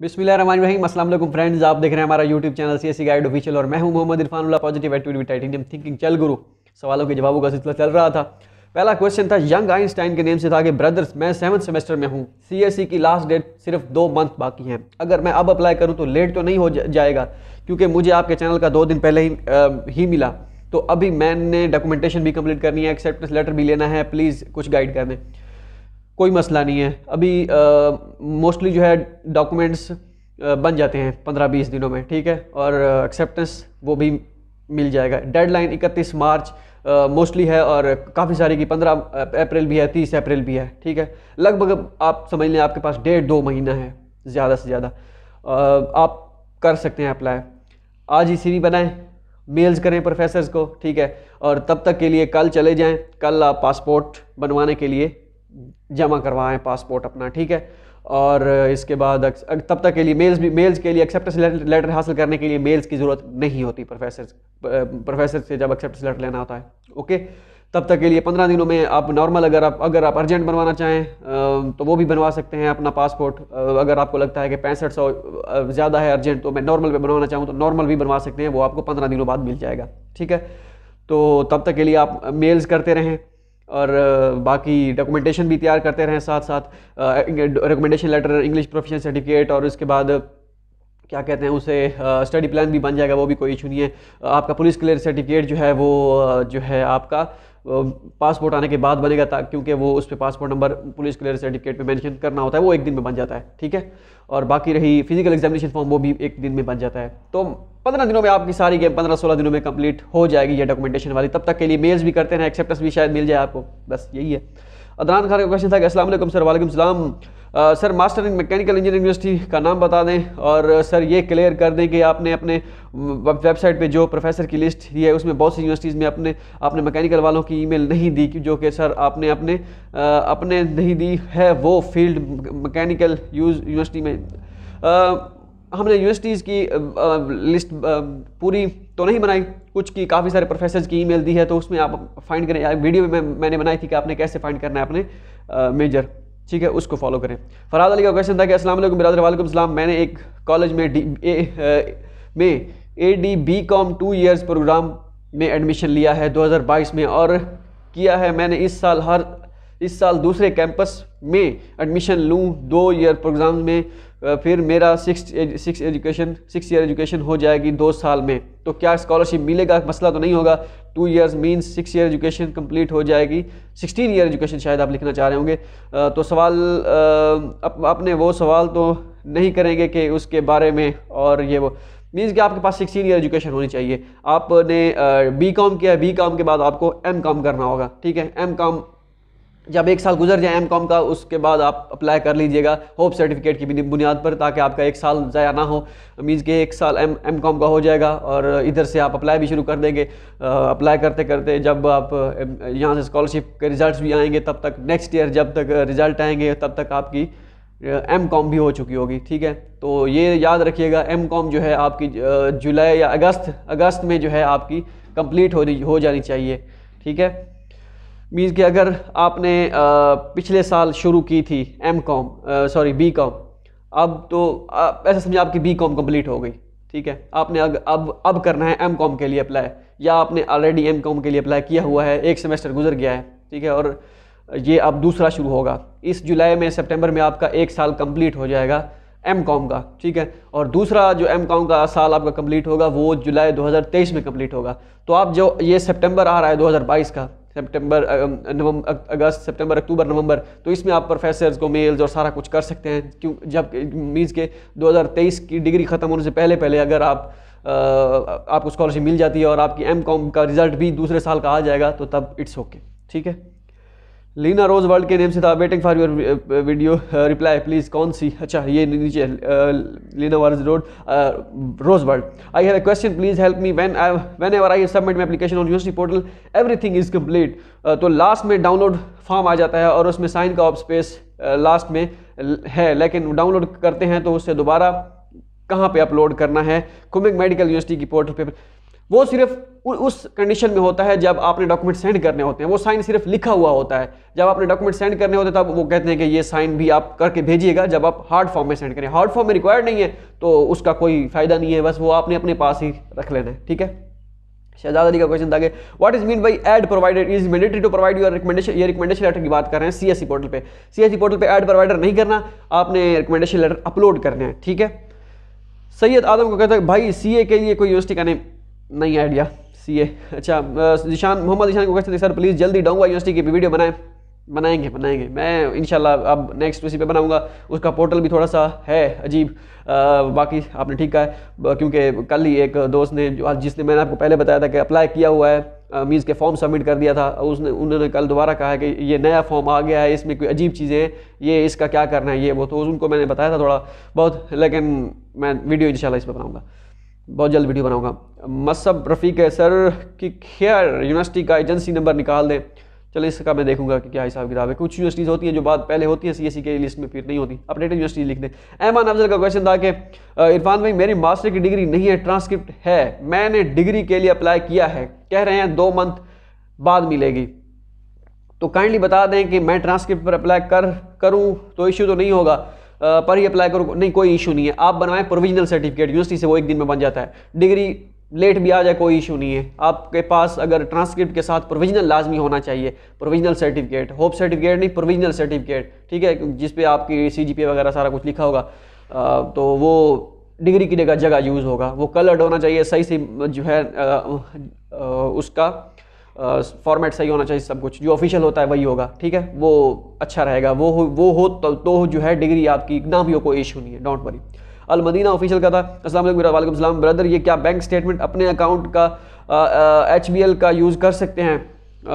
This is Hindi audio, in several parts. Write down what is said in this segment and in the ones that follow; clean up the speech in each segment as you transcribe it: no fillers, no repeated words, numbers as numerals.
बिस्मिल्लाहिर्रहमानिर्रहीम। अस्सलाम वालेकुम फ्रेंड्स, आप देख रहे हैं हमारा YouTube channel CSC guide official और मैं हूं Mohammad Irfanullah, positive attitude with titanium thinking. चल गुरु, सवालों के जवाबों का सिलसिला चल रहा था। पहला क्वेश्चन था, यंग आइंस्टाइन के नेम से था कि ब्रदर्स मैं 7th सेमेस्टर में हूं, सीएससी की लास्ट डेट सिर्फ 2 मंथ बाकी हैं। अगर मैं अब अप्लाई करूं तो लेट तो नहीं हो जाएगा, क्योंकि मुझे आपके चैनल का 2 दिन पहले ही मिला। तो अभी मैंने डॉक्यूमेंटेशन भी कंप्लीट करनी है, एक्सेप्टेंस लेटर भी लेना है, प्लीज़ कुछ गाइड कर दें। कोई मसला नहीं है, अभी मोस्टली जो है डॉक्यूमेंट्स बन जाते हैं 15-20 दिनों में, ठीक है। और एक्सेप्टेंस वो भी मिल जाएगा। डेडलाइन 31 मार्च मोस्टली है, और काफ़ी सारी की 15 अप्रैल भी है, 30 अप्रैल भी है, ठीक है। लगभग आप समझ लें आपके पास 1.5-2 महीना है ज़्यादा से ज़्यादा। आप कर सकते हैं अप्लाई। आज ही सीवी बनाएं, मेल्स करें प्रोफेसर्स को, ठीक है। और तब तक के लिए कल चले जाएं, कल आप पासपोर्ट बनवाने के लिए जमा करवाएं पासपोर्ट अपना, ठीक है। और इसके बाद तब तक के लिए मेल्स के लिए एक्सेप्टेंस लेटर हासिल करने के लिए मेल्स की ज़रूरत नहीं होती प्रोफेसर से जब एक्सेप्टेंस लेटर लेना होता है, ओके। तब तक के लिए 15 दिनों में आप नॉर्मल, अगर आप अर्जेंट बनवाना चाहें तो वो भी बनवा सकते हैं अपना पासपोर्ट। अगर आपको लगता है कि 6500 ज़्यादा है अर्जेंट, तो मैं नॉर्मल पे बनवाना चाहूँ तो नॉर्मल भी बनवा सकते हैं, वो आपको 15 दिनों बाद मिल जाएगा, ठीक है। तो तब तक के लिए आप मेल्स करते रहें और बाकी डॉक्यूमेंटेशन भी तैयार करते रहें साथ साथ। Recommendation letter, English proficiency certificate, और उसके बाद क्या कहते हैं उसे, स्टडी प्लान भी बन जाएगा, वो भी कोई इशू नहीं है। आपका पुलिस क्लियर सर्टिफिकेट जो है वो जो है आपका पासपोर्ट आने के बाद बनेगा, क्योंकि वो उस पर passport number police clear certificate पे मेंशन करना होता है, वो 1 दिन में बन जाता है, ठीक है। और बाकी रही फिजिकल एग्जामिनेशन फॉर्म, वो भी 1 दिन में बन जाता है। तो 15 दिनों में आपकी सारी गेम 15-16 दिनों में कंप्लीट हो जाएगी ये डॉक्यूमेंटेशन वाली। तब तक के लिए मेल्स भी करते हैं, एक्सेप्टेंस भी शायद मिल जाए आपको, बस यही है। अदनान खान का क्वेश्चन था कि अस्सलाम वालेकुम सर। वालेकुम सलाम sir, master in mechanical engineering university का नाम बता दें, और सर ये क्लियर कर दें कि आपने अपने वेबसाइट पे जो प्रोफेसर की लिस्ट दी है उसमें बहुत सी यूनिवर्सिटीज़ में आपने मैकेनिकल वालों की ईमेल नहीं दी, जो कि सर आपने अपने नहीं दी है वो फील्ड मैकेनिकल यूनिवर्सिटी में। हमने यूनिवर्सिटीज़ की लिस्ट पूरी तो नहीं बनाई, कुछ की काफ़ी सारे प्रोफेसर्स की ईमेल दी है, तो उसमें आप फाइंड करें। वीडियो में मैंने बनाई थी कि आपने कैसे फाइंड करना है अपने मेजर, ठीक है, उसको फॉलो करें। फराद अली का क्वेश्चन था कि अस्सलाम वालेकुम बिरादर। वालेकुम सलाम। मैंने एक कॉलेज में AD BCom 2 ईयर्स प्रोग्राम में एडमिशन लिया है 2022 में, और किया है मैंने इस साल दूसरे कैंपस में एडमिशन लूँ 2 ईयर प्रोग्राम में, फिर मेरा 6 ईयर एजुकेशन हो जाएगी 2 साल में, तो क्या स्कॉलरशिप मिलेगा? मसला तो नहीं होगा? 2 years means 6 year education complete हो जाएगी, 16 ईयर एजुकेशन शायद आप लिखना चाह रहे होंगे। तो सवाल अपने वो सवाल तो नहीं करेंगे कि उसके बारे में, और ये वो मीन्स कि आपके पास 16 ईयर एजुकेशन होनी चाहिए। आपने BCom किया है, BCom के बाद आपको MCom करना होगा, ठीक है। MCom जब 1 साल गुजर जाए MCom का, उसके बाद आप अप्लाई कर लीजिएगा होप सर्टिफिकेट की बुनियाद पर, ताकि आपका 1 साल ज़ाया ना हो। मीन्स कि 1 साल MCom का हो जाएगा, और इधर से आप अप्लाई भी शुरू कर देंगे। अप्लाई करते करते जब आप यहाँ से स्कॉलरशिप के रिजल्ट्स भी आएंगे, तब तक नेक्स्ट ईयर जब तक रिज़ल्ट आएंगे तब तक आपकी MCom भी हो चुकी होगी, ठीक है। तो ये याद रखिएगा, MCom जो है आपकी जुलाई या अगस्त में जो है आपकी कंप्लीट हो जानी चाहिए, ठीक है। मीन्स कि अगर आपने पिछले साल शुरू की थी BCom, अब तो ऐसा समझे आपकी BCom कंप्लीट हो गई, ठीक है। आपने अब करना है MCom के लिए अप्लाई, या आपने ऑलरेडी MCom के लिए अप्लाई किया हुआ है, 1 सेमेस्टर गुजर गया है, ठीक है, और ये अब दूसरा शुरू होगा। इस जुलाई में सितंबर में आपका 1 साल कंप्लीट हो जाएगा MCom का, ठीक है। और दूसरा जो MCom का साल आपका कंप्लीट होगा वो जुलाई 2023 में कंप्लीट होगा। तो आप जो ये सितंबर आ रहा है 2022 का, सितंबर अक्टूबर नवंबर, तो इसमें आप प्रोफेसर्स को मेल्स और सारा कुछ कर सकते हैं, क्यों जब मीन्स के 2023 की डिग्री ख़त्म होने से पहले अगर आपको स्कॉलरशिप मिल जाती है और आपकी MCom का रिजल्ट भी दूसरे साल का आ जाएगा, तो तब इट्स ओके, ठीक है। लीना रोज वर्ल्ड के नेम से था, waiting for your video reply please. कौन सी? अच्छा, ये नीचे Leena Rose World. I have a question, please help me. Whenever I submit my application on university portal everything is complete. तो लास्ट में डाउनलोड फॉर्म आ जाता है और उसमें साइन का ऑफ स्पेस लास्ट में है, लेकिन डाउनलोड करते हैं तो उससे दोबारा कहाँ पे अपलोड करना है? कुमिक मेडिकल यूनिवर्सिटी की पोर्टल पे। वो सिर्फ उस कंडीशन में होता है जब आपने डॉक्यूमेंट सेंड करने होते हैं, वो साइन सिर्फ लिखा हुआ होता है। जब आपने डॉक्यूमेंट सेंड करने होते हैं तब वो कहते हैं कि ये साइन भी आप करके भेजिएगा जब आप हार्ड फॉर्म में सेंड करें। हार्ड फॉर्म में रिक्वायर्ड नहीं है तो उसका कोई फायदा नहीं है, बस वो आपने अपने पास ही रख लेना है, ठीक है। शहजाद अली का क्वेश्चन था कि what is mean by add provider is mandatory to provide your recommendation. ये रिकमेंडेशन लेटर की बात कर रहे हैं सीएससी पोर्टल पे। सीएससी पोर्टल पे एड प्रोवाइडर नहीं करना, आपने रिकमेंडेशन लेटर अपलोड करने हैं, ठीक है। सैयद आदम को कहता है भाई सीए के लिए कोई यूनिवर्सिटी का नेम नहीं आइडिया सीए। अच्छा जिशान मोहम्मद जिशान को कहते हैं सर प्लीज़ जल्दी डाउंगा यूनिवर्सिटी की वीडियो बनाएंगे मैं इंशाल्लाह अब नेक्स्ट उसी पे बनाऊंगा। उसका पोर्टल भी थोड़ा सा है अजीब, बाकी आपने ठीक कहा है क्योंकि कल ही एक दोस्त ने जिसने मैंने आपको पहले बताया था कि अप्लाई किया हुआ है मीन्स के फॉर्म सबमिट कर दिया था, उन्होंने कल दोबारा कहा है कि ये नया फॉर्म आ गया है, इसमें कोई अजीब चीज़ें हैं, ये इसका क्या करना है ये वो, तो उनको मैंने बताया था थोड़ा बहुत, लेकिन मैं वीडियो इंशाल्लाह इस पर बनाऊँगा, बहुत जल्द वीडियो बनाऊँगा। मसब रफ़ीक है सर कि खैर यूनिवर्सिटी का एजेंसी नंबर निकाल दें। चलो इसका मैं देखूंगा कि क्या हिसाब किताब है। कुछ यूनिवर्सिटीज़ होती हैं जो बात पहले होती है सीएससी के लिस्ट में, फिर नहीं होती, अपडेटेड यूनिवर्सिटी लिख दें। ऐमान अफजल का क्वेश्चन था कि इरफान भाई मेरी मास्टर की डिग्री नहीं है, ट्रांसक्रिप्ट है, मैंने डिग्री के लिए अप्लाई किया है, कह रहे हैं 2 मंथ बाद मिलेगी, तो काइंडली बता दें कि मैं ट्रांसक्रिप्ट पर अप्लाई करूँ तो इशू तो नहीं होगा, पर ही अप्लाई करूँ नहीं कोई इशू नहीं है। आप बनवाएं प्रोविजनल सर्टिफिकेट यूनिवर्सिटी से, वो 1 दिन में बन जाता है। डिग्री लेट भी आ जाए कोई इशू नहीं है, आपके पास अगर ट्रांसक्रिप्ट के साथ प्रोविजनल लाजमी होना चाहिए, प्रोविजनल सर्टिफिकेट, होप सर्टिफिकेट नहीं प्रोविजनल सर्टिफिकेट, ठीक है, जिस पे आपकी सीजीपीए वगैरह सारा कुछ लिखा होगा, तो वो डिग्री की जगह यूज़ होगा। वो कलर्ड होना चाहिए, सही से जो है उसका फॉर्मेट सही होना चाहिए, सब कुछ जो ऑफिशियल होता है वही होगा, ठीक है, वो अच्छा रहेगा। वो हो तो जो है डिग्री आपकी ना भी हो कोई इशू नहीं है, डोंट वरी। अलमदीना ऑफिशियल का था अस्सलाम वालेकुम सलाम ब्रदर, ये क्या बैंक स्टेटमेंट अपने अकाउंट का HBL का यूज़ कर सकते हैं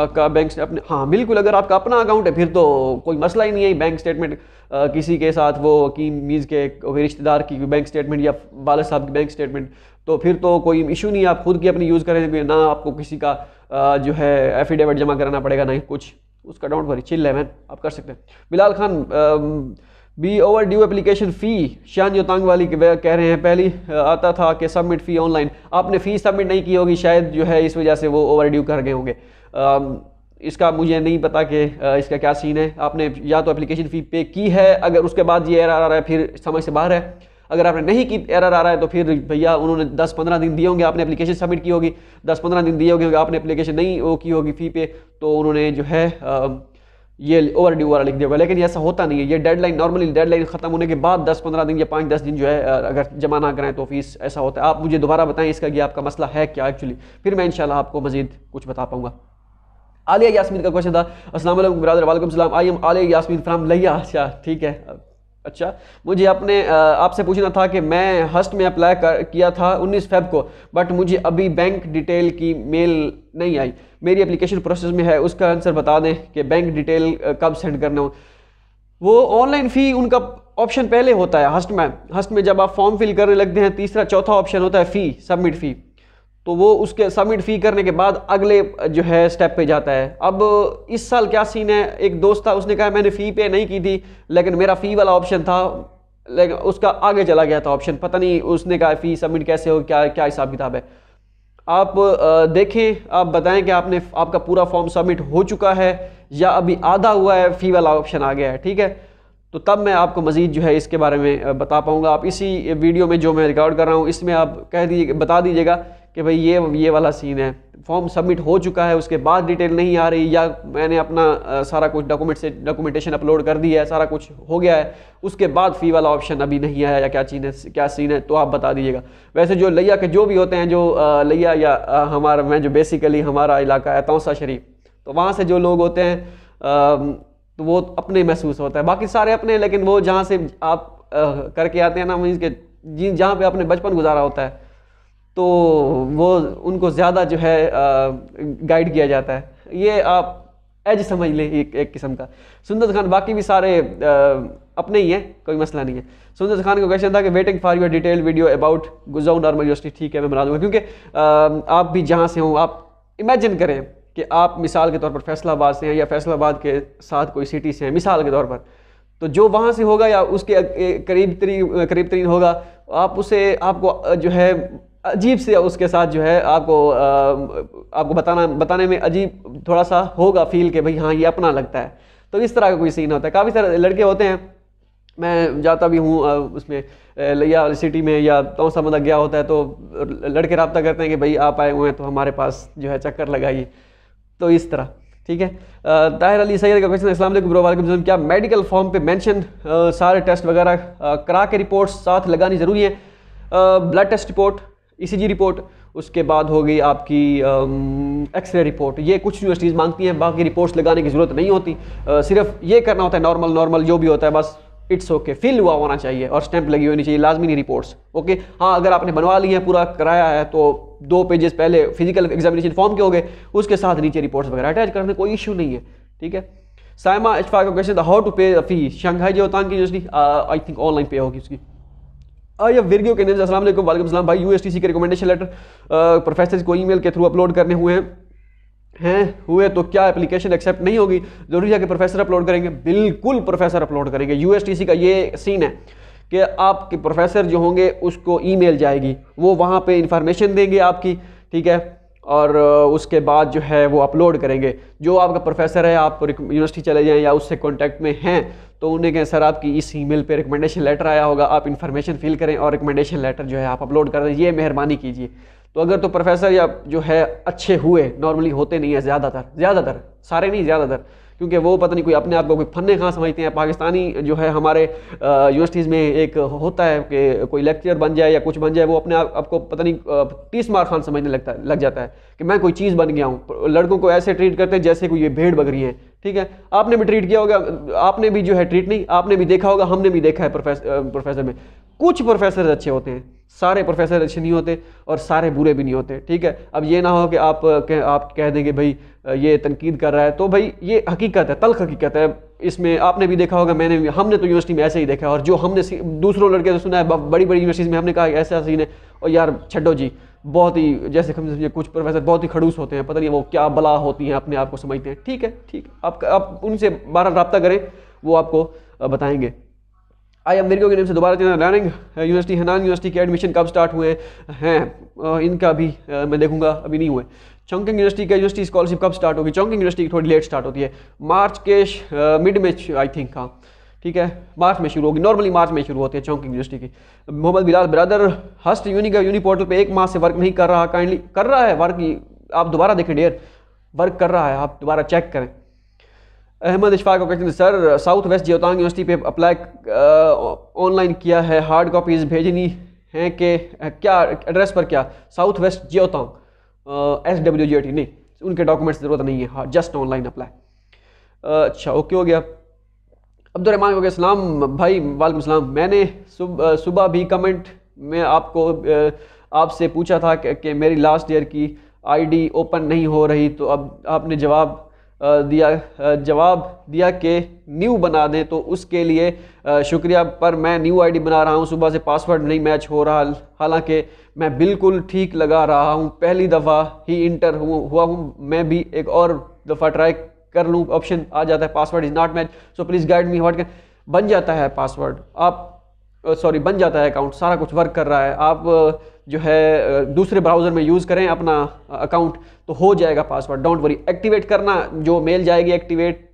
का बैंक अपने? हाँ बिल्कुल, अगर आपका अपना अकाउंट है फिर तो कोई मसला ही नहीं है। बैंक स्टेटमेंट किसी के साथ वो की मीज़ के कोई रिश्तेदार की बैंक स्टेटमेंट या वालिद साहब की बैंक स्टेटमेंट, तो फिर तो कोई इशू नहीं है, आप खुद की अपनी यूज़ करें, ना आपको किसी का जो है एफिडेविट जमा कराना पड़ेगा, नहीं कुछ उसका, डोंट वरी, चिल है मैन, आप कर सकते हैं। Bilal Khan be overdue application fee, शान योतांग वाली कह रहे हैं पहली आता था कि सबमिट फ़ी ऑनलाइन, आपने फ़ी सबमिट नहीं की होगी शायद, जो है इस वजह से वो ओवर ड्यू कर गए होंगे। इसका मुझे नहीं पता कि इसका क्या सीन है, आपने या तो एप्लीकेशन फ़ी पे की है, अगर उसके बाद ये एरर आ रहा है फिर समझ से बाहर है, अगर आपने नहीं की एरर आ रहा है तो फिर भैया उन्होंने 10-15 दिन दिए होंगे, आपने एप्लीकेशन सबमिट की होगी, 10-15 दिन दिए होंगे, आपने एप्लीकेशन नहीं वो की होगी फ़ी पे, तो उन्होंने जो है ये ओवर ड्यू वाला लिख दिया होगा। लेकिन ऐसा होता नहीं है, ये डेडलाइन नॉर्मली डेडलाइन ख़त्म होने के बाद 10-15 दिन या 5-10 दिन जो है अगर जमा ना कराएं तो फीस ऐसा होता है। आप मुझे दोबारा बताएं इसका कि आपका मसला है क्या एक्चुअली, फिर मैं इंशाल्लाह आपको मजीद कुछ बता पाऊंगा। आलिया यास्मीन का क्वेश्चन था अस्सलाम वालेकुम ब्रदर, वालेकुम सलाम, I am Aliya Yasmin from लिया। अच्छा ठीक है, अच्छा मुझे अपने आपसे पूछना था कि मैं हस्ट में अप्लाई किया था 19 फ़रवरी को, बट मुझे अभी बैंक डिटेल की मेल नहीं आई, मेरी एप्लीकेशन प्रोसेस में है, उसका आंसर बता दें कि बैंक डिटेल कब सेंड करना हो। वो ऑनलाइन फ़ी उनका ऑप्शन पहले होता है हस्ट में जब आप फॉर्म फिल करने लगते हैं, तीसरा चौथा ऑप्शन होता है फ़ी, सबमिट फ़ी, तो वो उसके सबमिट फ़ी करने के बाद अगले जो है स्टेप पे जाता है। अब इस साल क्या सीन है, एक दोस्त था उसने कहा मैंने फ़ी पे नहीं की थी लेकिन मेरा फ़ी वाला ऑप्शन था, लेकिन उसका आगे चला गया था ऑप्शन, पता नहीं उसने कहा फ़ी सबमिट कैसे हो, क्या हिसाब किताब है। आप देखें, आप बताएं कि आपका पूरा फॉर्म सबमिट हो चुका है या अभी आधा हुआ है, फ़ी वाला ऑप्शन आ गया है, ठीक है, तो तब मैं आपको मज़ीद जो है इसके बारे में बता पाऊँगा। आप इसी वीडियो में जो मैं रिकॉर्ड कर रहा हूँ इसमें आप बता दीजिएगा कि भाई ये वाला सीन है, फॉर्म सबमिट हो चुका है उसके बाद डिटेल नहीं आ रही, या मैंने अपना सारा कुछ डॉक्यूमेंटेशन अपलोड कर दिया है, सारा कुछ हो गया है, उसके बाद फ़ी वाला ऑप्शन अभी नहीं आया, या क्या सीन है, तो आप बता दीजिएगा। वैसे जो लिया के जो भी होते हैं, जो लिया या मैं जो बेसिकली हमारा इलाका है तौसा शरीफ, तो वहाँ से जो लोग होते हैं तो वो अपने महसूस होता है, बाकी सारे अपने, लेकिन वो जहाँ से आप करके आते हैं ना, मीन्स के जहाँ पे आपने बचपन गुजारा होता है, तो वो उनको ज़्यादा जो है गाइड किया जाता है, ये आप एज समझ लें एक किस्म का। सुंदर खान, बाकी भी सारे अपने ही हैं, कोई मसला नहीं है। सुंदर खान का क्वेश्चन था कि waiting for your detail video about Guizhou Normal University, ठीक है मैं बना दूँगा, क्योंकि आप भी जहाँ से हों, आप इमेजिन करें कि आप मिसाल के तौर पर फैसलाबाद से हैं या फैसलाबाद के साथ कोई सिटी से हैं मिसाल के तौर पर, तो जो वहाँ से होगा या उसके करीब तरीन होगा, आप उसे आपको जो है अजीब से उसके साथ जो है आपको बताने में अजीब थोड़ा सा होगा फील कि भाई हाँ ये अपना लगता है। तो इस तरह का कोई सीन होता है। काफ़ी सारे लड़के होते हैं, मैं जाता भी हूँ उसमें लिया वाली सिटी में या तौसा मदक गया होता है, तो लड़के रब्ता करते हैं कि भाई आप आए हुए हैं तो हमारे पास जो है चक्कर लगाइए। तो इस तरह ठीक है। ताहिर अली सैयद का क्वेश्चन, अस्सलाम वालेकुम ब्रो। वालेकुम सलाम। क्या मेडिकल फॉर्म पे मेंशन सारे टेस्ट वगैरह करा के रिपोर्ट्स साथ लगानी ज़रूरी है? Blood test report, ECG report, उसके बाद हो गई आपकी एक्सरे रिपोर्ट, ये कुछ यूनिवर्सिटीज़ मांगती हैं, बाकी रिपोर्ट्स लगाने की ज़रूरत नहीं होती। सिर्फ ये करना होता है नॉर्मल जो भी होता है, बस इट्स ओके, फिल हुआ होना चाहिए और स्टैंप लगी होनी चाहिए, लाजमी नहीं रिपोर्ट्स। ओके हाँ, अगर आपने बनवा ली है पूरा कराया है तो 2 पेजेस पहले फिजिकल एग्जामिनेशन फॉर्म के हो गए, उसके साथ नीचे रिपोर्ट्स वगैरह अटैच करने कोई इशू नहीं है। ठीक है। साइमा इशफाक का क्वेश्चन, हाउ टू पे फी शंघाई जियोतांग की यूनिवर्सिटी, आई थिंक ऑनलाइन पे होगी उसकी। या विरगियो के नेम, अस्सलाम वालेकुम। वालेकुम सलाम भाई। यूएसटीसी के रिकमेंडेशन लेटर प्रोफेसर को ईमेल के थ्रू अपलोड करने हुए तो क्या एप्लीकेशन एक्सेप्ट नहीं होगी? जरूरी है कि प्रोफेसर अपलोड करेंगे? बिल्कुल प्रोफेसर अपलोड करेंगे। यूएसटीसी का ये सीन है कि आपके प्रोफेसर जो होंगे उसको ईमेल जाएगी, वो वहाँ पे इंफॉर्मेशन देंगे आपकी, ठीक है, और उसके बाद जो है वो अपलोड करेंगे। जो आपका प्रोफेसर है, आप यूनिवर्सिटी चले जाएं या उससे कांटेक्ट में हैं तो उन्हें कहें सर आपकी इस ईमेल पे रिकमेंडेशन लेटर आया होगा, आप इन्फॉर्मेशन फिल करें और रिकमेंडेशन लेटर जो है आप अपलोड कर दें, ये मेहरबानी कीजिए। तो अगर तो प्रोफेसर या जो है अच्छे हुए, नॉर्मली होते नहीं है ज़्यादातर, सारे नहीं ज़्यादातर, क्योंकि वो पता नहीं कोई अपने आप को कोई फन्ने खां समझते हैं। पाकिस्तानी जो है हमारे यूनिवर्सिटीज़ में एक होता है कि कोई लेक्चर बन जाए या कुछ बन जाए, वो अपने आप को पता नहीं 30 मार खान समझने लग जाता है कि मैं कोई चीज़ बन गया हूँ। लड़कों को ऐसे ट्रीट करते हैं जैसे कोई ये भेड़ बकरी है। ठीक है, आपने भी ट्रीट किया होगा, आपने भी जो है ट्रीट नहीं, आपने भी देखा होगा, हमने भी देखा है प्रोफेसर में। कुछ प्रोफेसर अच्छे होते हैं, सारे प्रोफेसर अच्छे नहीं होते और सारे बुरे भी नहीं होते। ठीक है, अब ये ना हो कि आप कह देंगे भाई ये तनकीद कर रहा है, तो भाई ये हकीकत है, तल्ख हकीकत है। इसमें आपने भी देखा होगा, हमने तो यूनिवर्सिटी में ऐसे ही देखा है, और जो हमने दूसरों लड़के से सुना है बड़ी यूनिवर्सिटीज़ में, हमने कहा ऐसा सीन है, और यार छड्डो जी, बहुत ही जैसे समझिए कुछ प्रोफेसर बहुत ही खड़ूस होते हैं, पता नहीं वो क्या बला होती हैं, अपने आप को समझते हैं। ठीक है, आप उनसे 12 रब्ता करें, वो आपको बताएंगे। आई एम मेरे के नेम से दोबारा लर्निंग यूनिवर्सिटी, हनान यूनिवर्सिटी के एडमिशन कब स्टार्ट हुए हैं? इनका भी मैं देखूंगा, अभी नहीं हुए। चौंकिंग यूनिवर्सिटी का यूनिवर्सिटी स्कॉलरशिप कब स्टार्ट होगी? चौंकिंग यूनिवर्सिटी की थोड़ी लेट स्टार्ट होती है, मार्च के मिड में आई थिंक। हाँ ठीक है, मार्च में शुरू होगी, नॉर्मली मार्च में शुरू होती है चौंकिंग यूनिवर्सिटी की। मोहम्मद बिलाल ब्रदर, हस्ट यूनी का यूनी पोर्टल पे 1 माह से वर्क नहीं कर रहा, काइंडली कर रहा है वर्क, आप दोबारा देखें डियर, वर्क कर रहा है, आप दोबारा चेक करें। अहमद इशफाक का question, sir South West Jiaotong University पे अप्लाई ऑनलाइन किया है, हार्ड कॉपीज भेजनी है कि क्या एड्रेस पर? क्या साउथ वेस्ट जियोतांग SWGT नहीं, उनके डॉक्यूमेंट्स की जरूरत नहीं है, हाँ जस्ट ऑनलाइन अप्लाई। अच्छा ओके हो गया। अब्दुलरहमान हो गया, सलाम भाई। वालेकुम सलाम। मैंने सुबह भी कमेंट में आपसे पूछा था कि मेरी लास्ट ईयर की ID ओपन नहीं हो रही, तो अब आपने जवाब दिया कि न्यू बना दें, तो उसके लिए शुक्रिया, पर मैं न्यू ID बना रहा हूं, सुबह से पासवर्ड नहीं मैच हो रहा, हालांकि मैं बिल्कुल ठीक लगा रहा हूं, पहली दफ़ा ही इंटर हुआ हूं, मैं भी एक और दफ़ा ट्राई कर लूँ, ऑप्शन आ जाता है password is not match, so please guide me what can. बन जाता है पासवर्ड, आप बन जाता है अकाउंट, सारा कुछ वर्क कर रहा है। आप जो है दूसरे ब्राउज़र में यूज़ करें अपना अकाउंट, तो हो जाएगा पासवर्ड, डोंट वरी। एक्टिवेट करना, जो मेल जाएगी एक्टिवेट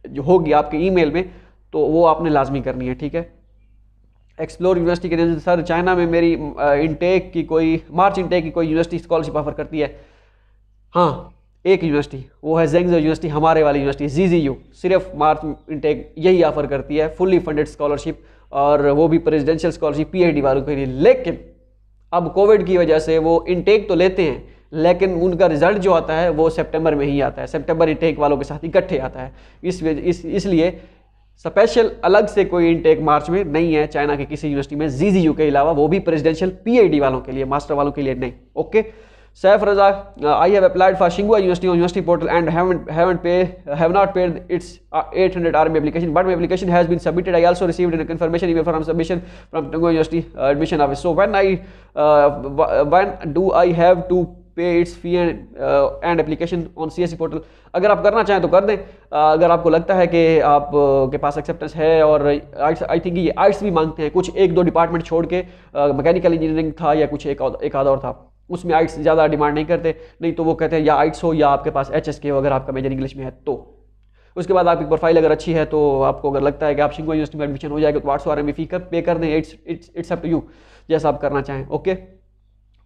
जो होगी आपके ईमेल में, तो वो आपने लाजमी करनी है। ठीक है। एक्सप्लोर यूनिवर्सिटी के दिन, सर चाइना में मेरी मार्च इंटेक की कोई यूनिवर्सिटी स्कॉलरशिप ऑफर करती है? हाँ, एक यूनिवर्सिटी, वो है जेंगजो यूनिवर्सिटी, हमारे वाली यूनिवर्सिटी ZZU, सिर्फ मार्च इंटेक यही ऑफर करती है, फुल्ली फंडेड स्कॉलरशिप, और वो भी प्रेसिडेंशियल स्कॉलरशिप PhD वालों के लिए। लेकिन अब कोविड की वजह से वो इंटेक तो लेते हैं, लेकिन उनका रिजल्ट जो आता है वो सितंबर में ही आता है, सितंबर इंटेक वालों के साथ इकट्ठे आता है। इसलिए स्पेशल अलग से कोई इंटेक मार्च में नहीं है चाइना के किसी यूनिवर्सिटी में ZZU के अलावा, वो भी प्रेसिडेंशियल PhD वालों के लिए, मास्टर वालों के लिए नहीं। Okay. Saif Raza, I have applied for Tsinghua University on University portal and have not paid its 800 RMB application, but my application has been submitted. I also received a confirmation email from submission from Tsinghua University admission office. So when do I have to पे it's fee and application on CSE portal. अगर आप करना चाहें तो कर दें। अगर आपको लगता है कि आप के पास एक्सेप्टेंस है, और आई थिंक ये आर्ट्स भी मांगते हैं, कुछ एक दो डिपार्टमेंट छोड़ के, मैकेनिकल इंजीनियरिंग था या कुछ एक आधा और था, उसमें आइट्स ज़्यादा डिमांड नहीं करते, नहीं तो वो कहते हैं या आइट्स हो या आपके पास HSK हो अगर आपका मेजर इंग्लिश में है तो। उसके बाद आपकी प्रोफाइल अगर अच्छी है तो आपको अगर लगता है कि आप शिंगो यूनिवर्सिटी में एडमिशन हो जाएगा तो 800 RMB फी पे कर दें। इट्स अप टू यू, जैसा आप करना चाहें। ओके,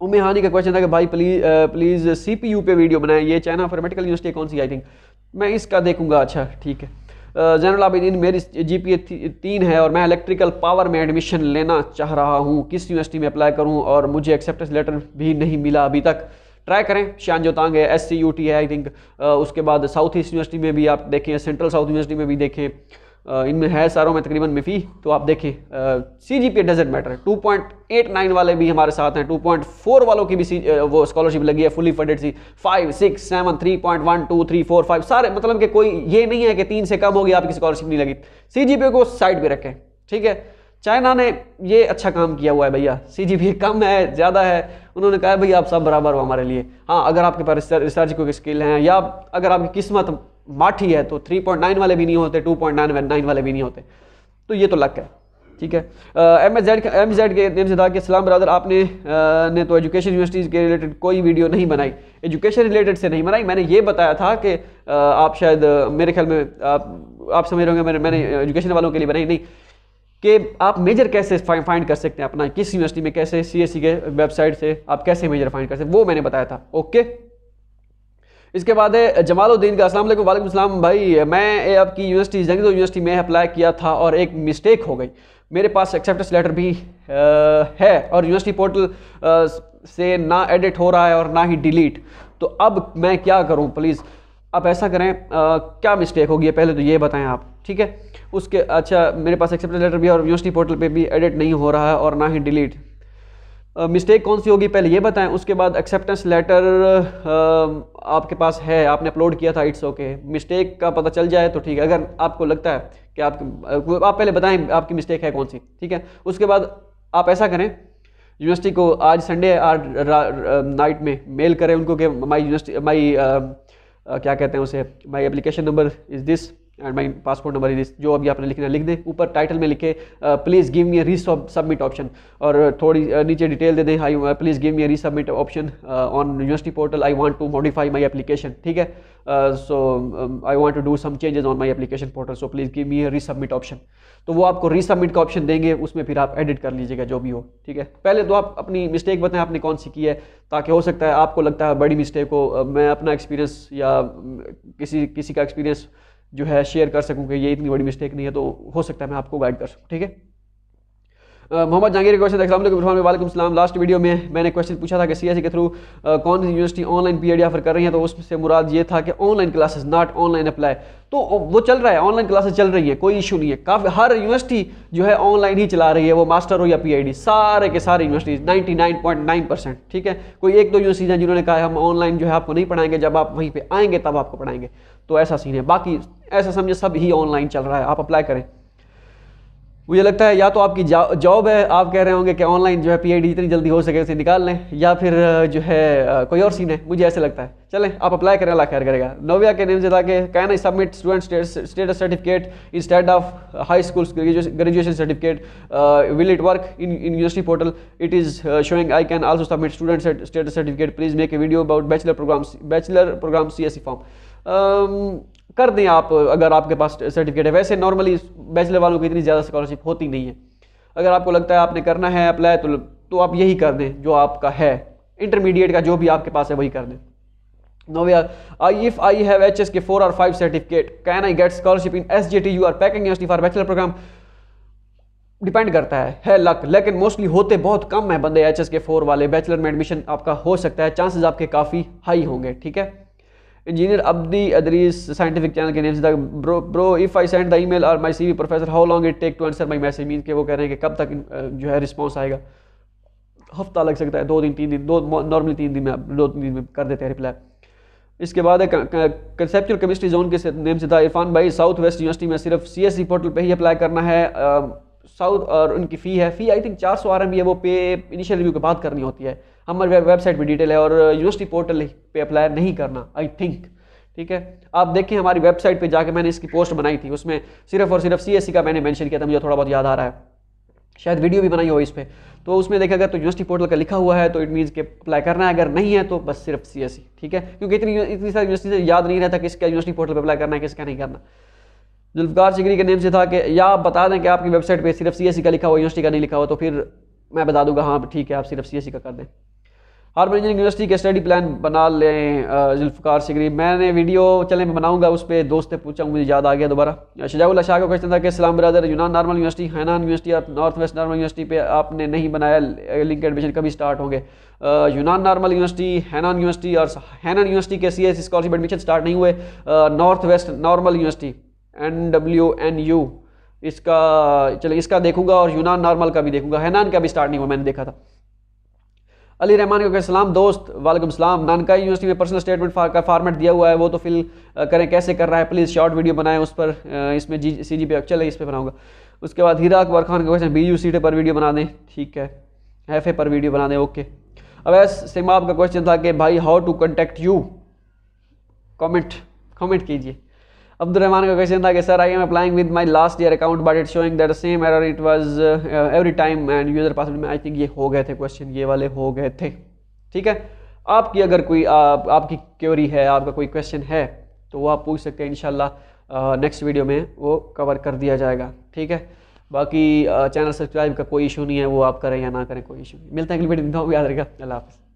उम्मे हानी का क्वेश्चन था कि भाई प्लीज़ CPU पे वीडियो बनाएं, ये चाइना फॉर्मेटिकल यूनिवर्सिटी कौन सी, आई थिंक मैं इसका देखूंगा। अच्छा ठीक है। जनरल आबिदीन, मेरी GPA 3 है और मैं इलेक्ट्रिकल पावर में एडमिशन लेना चाह रहा हूँ, किस यूनिवर्सिटी में अप्लाई करूँ और मुझे एक्सेप्टेंस लेटर भी नहीं मिला अभी तक। ट्राई करें, शान जोतांग है, SCUT है आई थिंक, उसके बाद साउथ ईस्ट यूनिवर्सिटी में भी आप देखें, सेंट्रल साउथ यूनिवर्सिटी में भी देखें, इनमें है सारों में तकरीबन में फ़ी, तो आप देखें। CGPA डजंट मैटर, 2.89 वाले भी हमारे साथ हैं, 2.4 वालों की भी वो स्कॉलरशिप लगी है, फुली फंडेड सी, 5, 6, 7, 3.1, 2, 3, 4, 5 सारे, मतलब कि कोई ये नहीं है कि 3 से कम होगी आपकी स्कॉलरशिप नहीं लगी। CGPA को साइड पे रखें, ठीक है। चाइना ने ये अच्छा काम किया हुआ है भैया, CGPA कम है ज़्यादा है, उन्होंने कहा भैया आप सब बराबर हो हमारे लिए। हाँ, अगर आपके पास रिसर्च को स्किल हैं या अगर आपकी किस्मत माठी है तो 3.9 वाले भी नहीं होते, 2.9 वाले भी नहीं होते, तो ये तो लक है, ठीक है। MZ के नेम से था कि सलाम ब्रदर, आपने ने तो एजुकेशन यूनिवर्सिटीज़ के रिलेटेड कोई वीडियो नहीं बनाई, एजुकेशन रिलेटेड से नहीं बनाई, मैंने ये बताया था कि आप शायद मेरे ख्याल में आप समझ रहे होंगे, मैंने एजुकेशन वालों के लिए बनाई नहीं, कि आप मेजर कैसे फाइंड कर सकते हैं अपना, किस यूनिवर्सिटी में कैसे, CSE के वेबसाइट से आप कैसे मेजर फाइंड कर सकते हैं, वो मैंने बताया था। ओके, इसके बाद है जमालुद्दीन का, अस्सलाम वालेकुम। वालेकुम सलाम भाई, मैं आपकी यूनिवर्सिटी जंगजो यूनिवर्सिटी में अप्लाई किया था और एक मिस्टेक हो गई, मेरे पास एक्सेप्टेंस लेटर भी है और यूनिवर्सिटी पोर्टल से ना एडिट हो रहा है और ना ही डिलीट, तो अब मैं क्या करूं प्लीज़। आप ऐसा करें, क्या मिस्टेक होगी है पहले तो ये बताएं आप, ठीक है। उसके अच्छा, मेरे पास एक्सेप्टेंस लेटर भी और यूनिवर्सिटी पोर्टल पे भी एडिट नहीं हो रहा है और ना ही डिलीट, मिस्टेक कौन सी होगी पहले ये बताएं। उसके बाद एक्सेप्टेंस लेटर आपके पास है, आपने अपलोड किया था, इट्स ओके, मिस्टेक का पता चल जाए तो ठीक है। अगर आपको लगता है कि आप पहले बताएं आपकी मिस्टेक है कौन सी, ठीक है। उसके बाद आप ऐसा करें, यूनिवर्सिटी को आज संडे आज नाइट में मेल करें उनको कि माई यूनिवर्सिटी क्या कहते हैं उसे, my application number is this and my passport number is this, जो अभी आपने लिखना लिख दें, ऊपर टाइटल में लिखे please give me a resubmit option, और थोड़ी नीचे डिटेल दे दें, hi please give me a resubmit option on university portal, I want to modify my application, ठीक है। So I want to do some changes on my application portal, so please give me a resubmit option, तो वो आपको रीसबमिट का ऑप्शन देंगे, उसमें फिर आप एडिट कर लीजिएगा जो भी हो, ठीक है। पहले तो आप अपनी मिस्टेक बताएं आपने कौन सी की है, ताकि हो सकता है आपको लगता है बड़ी मिस्टेक हो, मैं अपना एक्सपीरियंस या किसी का एक्सपीरियंस जो है शेयर कर सकूं कि ये इतनी बड़ी मिस्टेक नहीं है, तो हो सकता है मैं आपको गाइड कर सकूं, ठीक है। मोहम्मद जहांगीर क्वेश्चन, अस्सलाम वालेकुम। वालेकुम सलाम। लास्ट वीडियो में मैंने क्वेश्चन पूछा था कि CSE के थ्रू कौन सी यूनिवर्सिटी ऑनलाइन PhD ऑफर कर रही है, तो उससे मुराद ये था कि online classes, not online apply, तो वो चल रहा है, ऑनलाइन क्लासेस चल रही है, कोई इशू नहीं है, काफ़ी हर यूनिवर्सिटी जो है ऑनलाइन ही चला रही है, वो मास्टर हो या PhD, सारे के सारे यूनिवर्सिटीज़ 99.9%, ठीक है। कोई एक दो यूनिवर्सिटीज़ हैं जिन्होंने कहा है हम ऑनलाइन जो है आपको नहीं पढ़ाएंगे, जब आप वहीं पर आएंगे तब आपको पढ़ाएंगे, तो ऐसा सीन है। बाकी ऐसा समझे सब ही ऑनलाइन चल रहा है, आप अप्लाई करें। मुझे लगता है या तो आपकी जॉब है, आप कह रहे होंगे कि ऑनलाइन जो है PhD जितनी जल्दी हो सके उसे निकाल लें, या फिर जो है कोई और सीन है, मुझे ऐसे लगता है। चलें आप अप्लाई करें, अल्लाह खैर करेगा। नोविया के नेम से था कि can I submit student status certificate instead of high school graduation certificate, will it work in university portal, it is showing I can also submit student status certificate, please make a video about bachelor program CSE form. कर दें आप, अगर आपके पास सर्टिफिकेट है। वैसे नॉर्मली बैचलर वालों की इतनी ज़्यादा स्कॉलरशिप होती नहीं है, अगर आपको लगता है आपने करना है अप्लाई तो आप यही कर दें जो आपका है, इंटरमीडिएट का जो भी आपके पास है वही कर दें। नोविया, if I have HSK 4 or 5 certificate, can I get scholarship in SJTU और Peking university for bachelor program? Depend करता है लक, लेकिन मोस्टली होते बहुत कम है बंदे HSK 4 वाले। बैचलर में एडमिशन आपका हो सकता है, चांसेस आपके काफ़ी हाई होंगे, ठीक है। Engineer Abdi Idris scientific channel के नेम से था, bro if I send the email और my CV professor, how long it take to answer my message, mean के वो कह रहे हैं कि कब तक जो है रिस्पांस आएगा। हफ्ता लग सकता है, 2 दिन 3 दिन, नॉर्मली 3 दिन में, 2-3 दिन में कर देते हैं रिप्लाई। इसके बाद कंसेप्चुअल केमिस्ट्री जोन के नेम से था इरफान भाई, साउथ वेस्ट यूनिवर्सिटी में सिर्फ CSE पोर्टल पे ही अप्लाई करना है, साउथ और उनकी फ़ी है, फ़ी आई थिंक 400 RMB है, वो पे इनिशियल रिव्यू के बाद करनी होती है। हमारी वेबसाइट पर डिटेल है और यूनिवर्सिटी पोर्टल पे अप्लाई नहीं करना आई थिंक, ठीक है। आप देखें हमारी वेबसाइट पे जाके मैंने इसकी पोस्ट बनाई थी, उसमें सिर्फ और सिर्फ CSE का मैंने मेंशन किया था, मुझे थोड़ा बहुत याद आ रहा है, शायद वीडियो भी बनाई हो इस पर। तो उसमें देखा गया तो यूनिवर्सिटी पोर्टल का लिखा हुआ है तो इट मीन्स के अप्लाई करना है, अगर नहीं है तो बस सिर्फ CSE, ठीक है, क्योंकि इतनी सारी यूनिवर्सिटी से याद नहीं रहता किसका यूनिवर्सिटी पोर्टल पर अप्लाई करना है किसका नहीं करना। जुल्फकार चिगरी के नेम से था कि या आप बता दें कि आपकी वेबसाइट पे सिर्फ CSE का लिखा हुआ, यूनिवर्सिटी का नहीं लिखा हुआ, तो फिर मैं बता दूंगा हाँ ठीक है आप सिर्फ CSE का कर दें। हार्बर इंजीनियरिंग यूनिवर्सिटी के स्टडी प्लान बना लें जुल्फकार चिगरी, मैंने वीडियो चले में बनाऊंगा, उस पर दोस्त से पूछा मुझे याद आ गया दोबारा। शजाउल्लाह शाह का क्वेश्चन था कि सलाम ब्रदर, यूनान नॉर्मल यूनिवर्सिटी, हैनान यूनिवर्सिटी और नॉर्थ वेस्ट नॉर्मल यूनिवर्सिटी पे आपने नहीं बनाया लिंक, एडमिशन कभी स्टार्ट होंगे? यूनान नॉर्मल यूनिवर्सिटी, हैनान यूनिवर्सिटी और हैनान यूनिवर्सिटी के CSE स्कॉलरशिप एडमिशन स्टार्ट नहीं हुए। North west normal university NWNU इसका चलिए इसका देखूंगा और यूनान नॉर्मल का भी देखूंगा, हैनान का भी स्टार्ट नहीं हुआ मैंने देखा था। अली रहमान को सलाम दोस्त, वालेकुम सलाम। नानकाई यूनिवर्सिटी में पर्सनल स्टेटमेंट का फॉर्मेट दिया हुआ है, वो तो फिल करें, कैसे कर रहा है प्लीज़ शॉर्ट वीडियो बनाएं उस पर, इसमें CG पे चले इस पर बनाऊंगा। उसके बाद हीरा अकबर खान का क्वेश्चन, BU सीटे पर वीडियो बना दें, ठीक है, FA पर वीडियो बना दें, ओके। अवैस सिमाब का क्वेश्चन था कि भाई how to contact you, comment कीजिए। अब्दुलरहमान का क्वेश्चन था कि sir I am applying with my last year account but it's showing that same error it was every time and user password में, आई थिंक ये हो गए थे क्वेश्चन, ये वाले हो गए थे, ठीक है। आपकी अगर कोई आपकी क्वेरी है, आपका कोई क्वेश्चन है तो वो आप पूछ सकते हैं, इंशाल्लाह नेक्स्ट वीडियो में वो कवर कर दिया जाएगा, ठीक है। बाकी चैनल सब्सक्राइब का कोई इशू नहीं है, वो आप करें या ना करें कोई इशू नहीं। मिलते हैं अगली वीडियो में, याद रहेगा, अल्लाह हाफ़िज़।